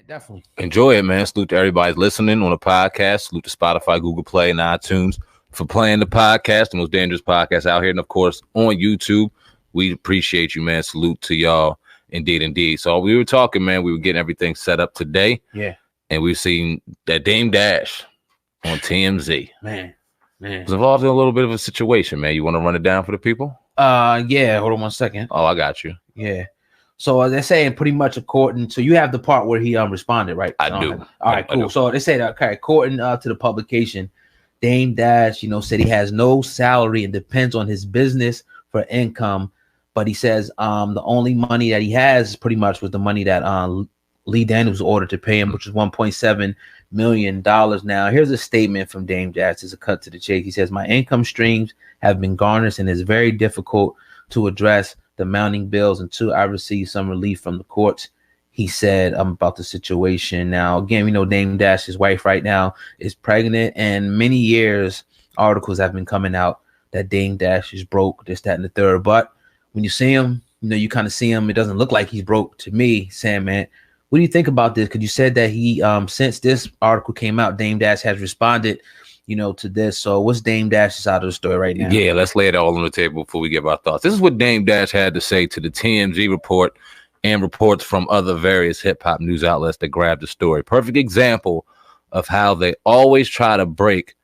definitely. Enjoy it, man. Salute to everybody listening on the podcast. Salute to Spotify, Google Play, and iTunes for playing the podcast, the most dangerous podcast out here. And, of course, on YouTube. We appreciate you, man. Salute to y'all. Indeed. So we were talking, man. We were getting everything set up today. Yeah. And we've seen that Dame Dash on TMZ. Man. Was involved in a little bit of a situation, man. You want to run it down for the people? Yeah. Hold on 1 second. Oh, I got you. Yeah. So they're saying pretty much according. So you have the part where he responded, right? I do. All right, cool. So they say that according to the publication, Dame Dash, said he has no salary and depends on his business for income. But he says the only money that he has pretty much was the money that Lee Daniels ordered to pay him, which is $1.7 million. Now, here's a statement from Dame Dash. It's a cut to the chase. He says, "My income streams have been garnished and it's very difficult to address the mounting bills until I receive some relief from the courts." He said about the situation. Now, again, we know Dame Dash, his wife right now, is pregnant, and many years articles have been coming out that Dame Dash is broke, this, that, and the third. But when you see him, you kind of see him. It doesn't look like he's broke to me, SamAnt. What do you think about this? Because you said that he, since this article came out, Dame Dash has responded, to this. So what's Dame Dash's side of the story right now? Yeah, let's lay it all on the table before we give our thoughts. This is what Dame Dash had to say to the TMZ report and reports from other various hip-hop news outlets that grabbed the story. Perfect example of how they always try to make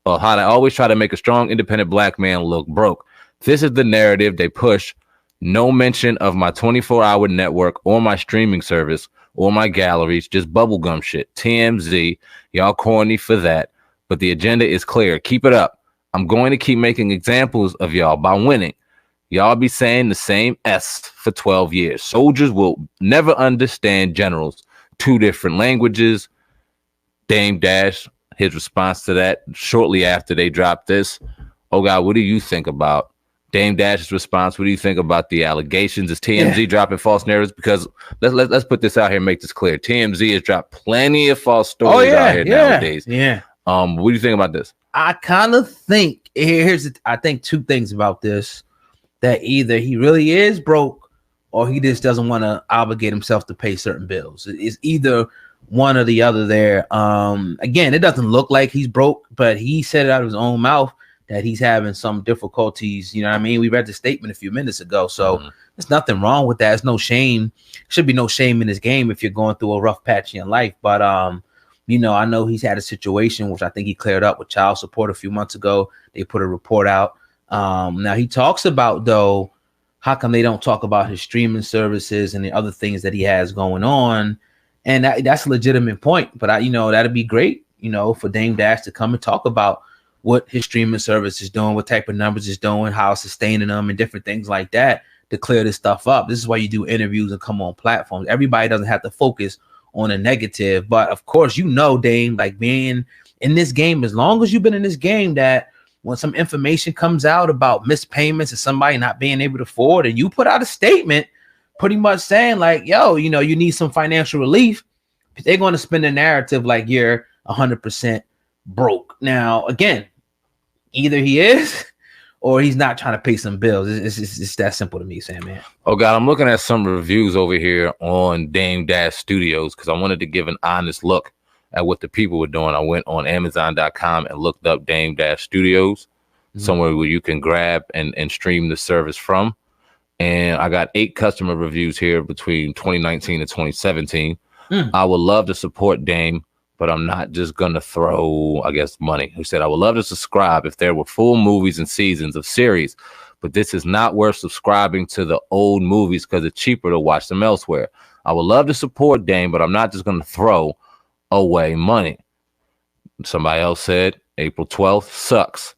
a strong, independent black man look broke. This is the narrative they push. No mention of my 24-hour network or my streaming service or my galleries, just bubblegum shit. TMZ, y'all corny for that. But the agenda is clear. Keep it up. I'm going to keep making examples of y'all by winning. Y'all be saying the same S for 12 years. Soldiers will never understand generals. 2 different languages. Dame Dash, his response to that shortly after they dropped this. Oh, God, what do you think about Dame Dash's response? What do you think about the allegations? Is TMZ dropping false narratives? Because let's put this out here and make this clear. TMZ has dropped plenty of false stories out here nowadays. Yeah. What do you think about this? I kind of think I think 2 things about this, that either he really is broke or he just doesn't want to obligate himself to pay certain bills. It's either one or the other there. Again, it doesn't look like he's broke, but he said it out of his own mouth that he's having some difficulties. You know what I mean? We read the statement a few minutes ago. So there's nothing wrong with that. There's no shame. Should be no shame in this game if you're going through a rough patch in your life. But, I know he's had a situation, which I think he cleared up with child support a few months ago. They put a report out. Now he talks about, though, how come they don't talk about his streaming services and the other things that he has going on? And that's a legitimate point. But, that'd be great, for Dame Dash to come and talk about what his streaming service is doing, what type of numbers it's doing, how it's sustaining them, and different things like that to clear this stuff up. This is why you do interviews and come on platforms. Everybody doesn't have to focus on a negative. But, of course, Dame, like being in this game, as long as you've been in this game, that when some information comes out about missed payments and somebody not being able to afford, and you put out a statement pretty much saying like, yo, you need some financial relief, they're going to spin the narrative like you're 100% broke. Now, again, either he is or he's not trying to pay some bills. It's that simple to me, SamAnt. Oh, God, I'm looking at some reviews over here on Dame Dash Studios because I wanted to give an honest look at what the people were doing. I went on Amazon.com and looked up Dame Dash Studios, somewhere where you can grab and stream the service from. And I got 8 customer reviews here between 2019 and 2017. I would love to support Dame, but I'm not just going to throw, money. Who said, I would love to subscribe if there were full movies and seasons of series, but this is not worth subscribing to the old movies because it's cheaper to watch them elsewhere. I would love to support Dame, but I'm not just going to throw away money. Somebody else said, April 12th sucks.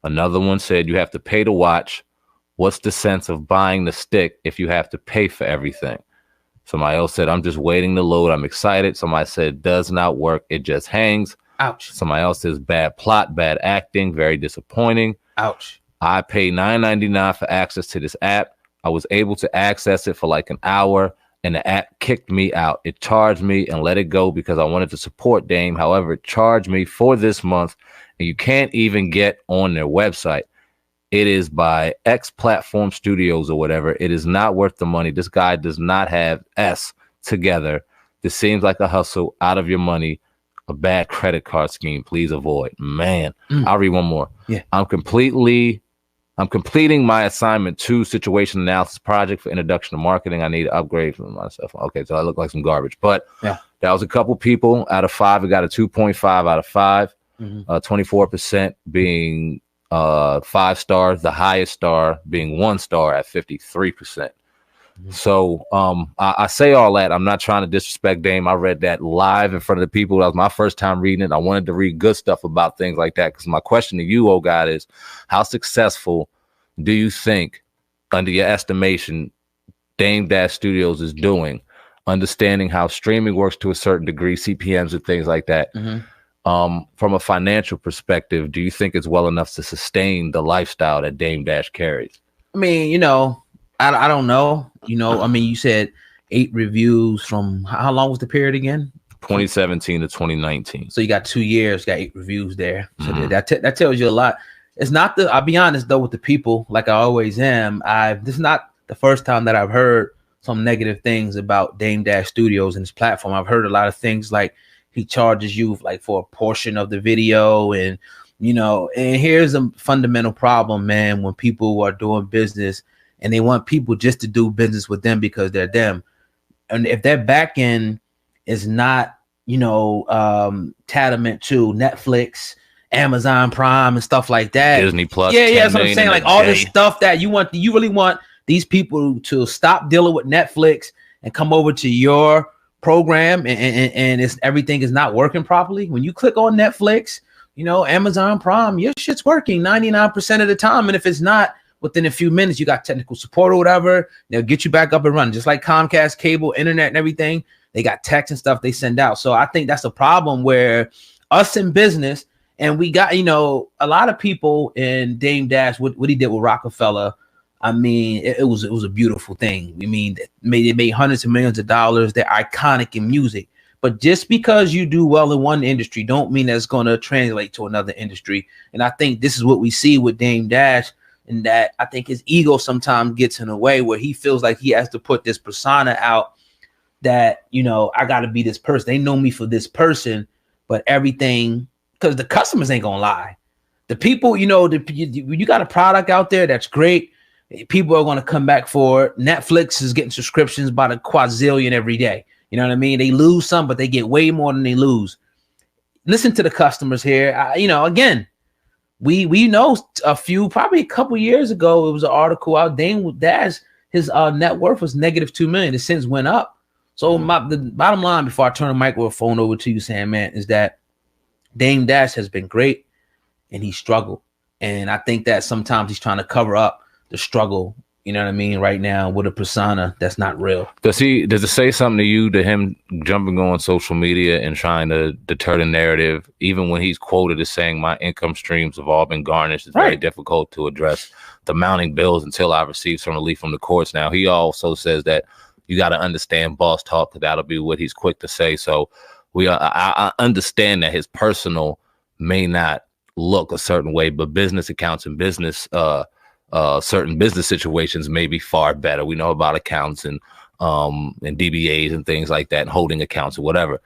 Another one said, you have to pay to watch. What's the sense of buying the stick if you have to pay for everything? Somebody else said, I'm just waiting to load. I'm excited. Somebody said, does not work. It just hangs. Ouch. Somebody else says, bad plot, bad acting, very disappointing. Ouch. I paid $9.99 for access to this app. I was able to access it for like an hour, and the app kicked me out. It charged me and let it go because I wanted to support Dame. However, it charged me for this month, and you can't even get on their website. It is by X Platform Studios or whatever. It is not worth the money. This guy does not have S together. This seems like a hustle, out of your money, a bad credit card scheme. Please avoid. Man, I'll read one more. Yeah. I'm completing my assignment 2 situation analysis project for introduction to marketing. I need to upgrade from myself. Okay, so I look like some garbage, but that was a couple people out of 5. We got a 2.5 out of 5. 24% being 5 stars, the highest star being 1 star at 53%. So I say all that. I'm not trying to disrespect Dame. I read that live in front of the people. That was my first time reading it. I wanted to read good stuff about things like that, because my question to you, old guy, is how successful do you think, under your estimation, Dame Dash Studios is doing, understanding how streaming works to a certain degree, CPMs and things like that. From a financial perspective, do you think it's well enough to sustain the lifestyle that Dame Dash carries? I mean, you know, I don't know. You know, I mean, you said 8 reviews from how long was the period again? 2017 to 2019. So you got 2 years, got 8 reviews there. So that tells you a lot. It's not I'll be honest though with the people, like I always am. This is not the first time that I've heard some negative things about Dame Dash Studios and his platform. I've heard a lot of things like he charges you like for a portion of the video, and you know, and here's a fundamental problem, man, when people are doing business and they want people just to do business with them because they're them. And if their back end is not, you know, tantamount to Netflix, Amazon Prime and stuff like that. Disney Plus. Yeah, that's what I'm saying. Like all this stuff that you really want these people to stop dealing with Netflix and come over to your program, and it's everything is not working properly. When you click on Netflix, you know, Amazon Prime, your shit's working 99% of the time. And if it's not, within a few minutes, you got technical support or whatever. They'll get you back up and running, just like Comcast, cable, internet, and everything. They got text and stuff they send out. So I think that's a problem where us in business, and we got, you know, a lot of people in Dame Dash, what he did with Rockefeller. I mean, it was a beautiful thing. I mean, they made hundreds of millions of dollars. They're iconic in music. But just because you do well in one industry, don't mean that's going to translate to another industry. And I think this is what we see with Dame Dash. And that I think his ego sometimes gets in a way where he feels like he has to put this persona out that, you know, I got to be this person. They know me for this person, but everything, because the customers ain't going to lie. The people, you know, you got a product out there that's great. People are going to come back for it. Netflix is getting subscriptions by the quadrillion every day. You know what I mean? They lose some, but they get way more than they lose. Listen to the customers here. You know, again, we know probably a couple years ago, it was an article out. Dame Dash, his net worth was -2 million. It since went up. So the bottom line, before I turn the microphone over to you, SamAnt, is that Dame Dash has been great and he struggled. And I think that sometimes he's trying to cover up the struggle, you know what I mean, right now with a persona that's not real. Does it say something to you, to him jumping on social media and trying to deter the narrative, even when he's quoted as saying my income streams have all been garnished? It's very difficult to address the mounting bills until I receive some relief from the courts. Now, he also says that you got to understand boss talk, because that'll be what he's quick to say. So I understand that his personal may not look a certain way, but business accounts and business certain business situations may be far better. We know about accounts and DBAs and things like that, and holding accounts or whatever.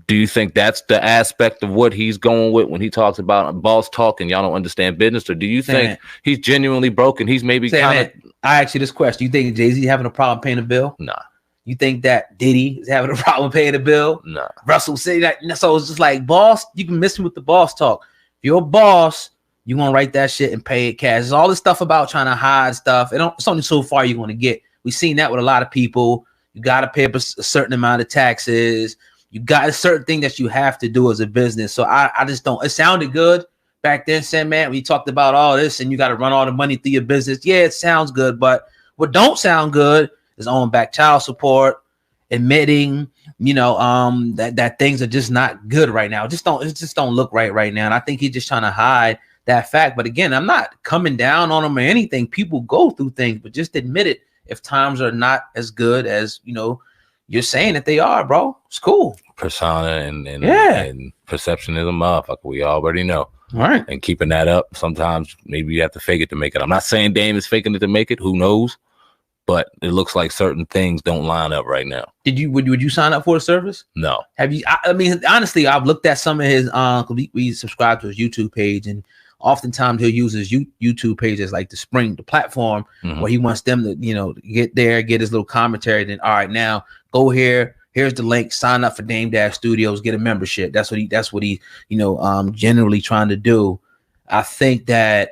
Do you think that's the aspect of what he's going with when he talks about boss talk and y'all don't understand business? Or do you think he's genuinely broken? He's maybe kind of... I ask you this question. You think Jay-Z having a problem paying a bill? Nah. You think that Diddy is having a problem paying a bill? Nah. Russell say that. So it's just like, boss, you can miss me with the boss talk. If you're a boss, you're going to write that shit and pay it cash. There's all this stuff about trying to hide stuff. It's only so far you're going to get. We've seen that with a lot of people. You got to pay up a certain amount of taxes. You got a certain thing that you have to do as a business. So I just don't. It sounded good back then, SamAnt, when you talked about all this and you got to run all the money through your business. Yeah, it sounds good. But what don't sound good is owing back child support, admitting, you know, that things are just not good right now. It just don't look right now. And I think he's just trying to hide that fact. But again, I'm not coming down on him or anything. People go through things, but just admit it if times are not as good as, you know, you're saying that they are, bro. It's cool. Persona and perception is a motherfucker. We already know. All right. And keeping that up, sometimes maybe you have to fake it to make it. I'm not saying Dame is faking it to make it. Who knows? but it looks like certain things don't line up right now. Would you sign up for a service? No. Have you? I mean, honestly, I've looked at some of his. We subscribe to his YouTube page, and oftentimes he'll use his YouTube page as like the platform where he wants them to, get there, get his little commentary. Then, all right, now go here. Here's the link. Sign up for Dame Dash Studios. Get a membership. That's what he generally trying to do. I think that,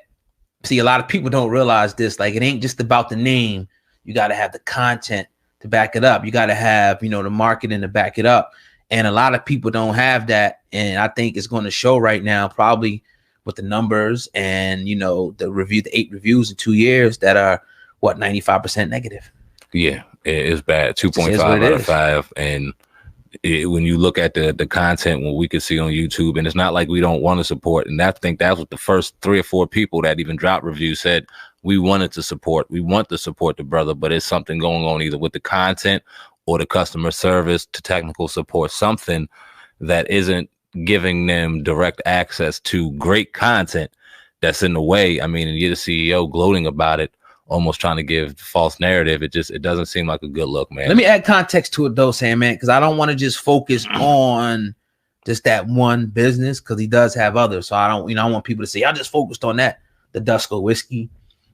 see, a lot of people don't realize this. Like, it ain't just about the name. You got to have the content to back it up. You got to have, the marketing to back it up. And a lot of people don't have that. And I think it's going to show right now, probably with the numbers and, the 8 reviews in 2 years that are 95% negative. Yeah, it's bad. 2.5 out of 5. And when you look at the content, what we could see on YouTube, and it's not like we don't want to support. And I think that was the first 3 or 4 people that even dropped reviews said, we want to support the brother, but it's something going on either with the content or the customer service to technical support, something that isn't giving them direct access to great content that's in the way. I mean, and you're the CEO gloating about it, almost trying to give false narrative. It doesn't seem like a good look, man. Let me add context to it though, SamAnt, because I don't want to just focus on just that one business, because he does have others. So I don't, I want people to say, I just focused on that. The Dusko whiskey,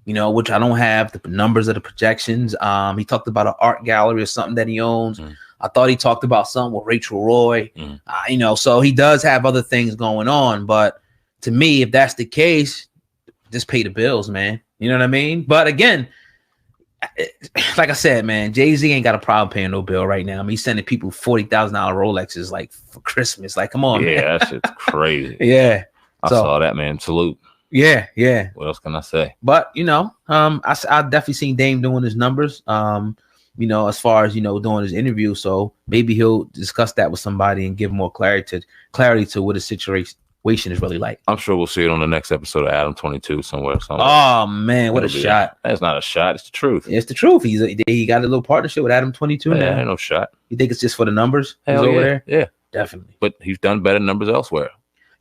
which I don't have the numbers of the projections. He talked about an art gallery or something that he owns. I thought he talked about something with Rachel Roy, so he does have other things going on. But to me, if that's the case, just pay the bills, man. You know what I mean? But again, like I said, man, Jay-Z ain't got a problem paying no bill right now. I mean, he's sending people $40,000 Rolexes like for Christmas. Like, come on, man. That shit's crazy. Yeah. I saw that, man. Salute. Yeah. What else can I say? But, I definitely seen Dame doing his numbers, as far as, doing his interview. So maybe he'll discuss that with somebody and give more clarity to what his situation is really like. I'm sure we'll see it on the next episode of Adam 22 somewhere. Oh man, what a shot! That's not a shot. It's the truth. It's the truth. He got a little partnership with Adam 22 now. Ain't no shot. You think it's just for the numbers? Hell yeah. Over there? Yeah, definitely. But he's done better numbers elsewhere.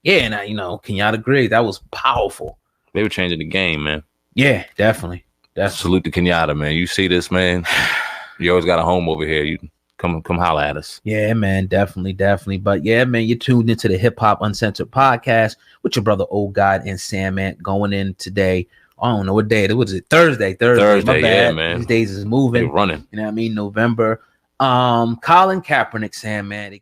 Yeah, and Kenyatta Griggs, that was powerful. They were changing the game, man. Yeah, definitely. Salute to Kenyatta, man. You see this, man? You always got a home over here. You come holler at us. Yeah, man, definitely. But yeah, man, you're tuned into the Hip Hop Uncensored podcast with your brother Old God and SamAnt going in today. I don't know what day it was. It Thursday. My bad. Yeah, man. These days is moving. They're running. You know what I mean? November. Colin Kaepernick, SamAnt.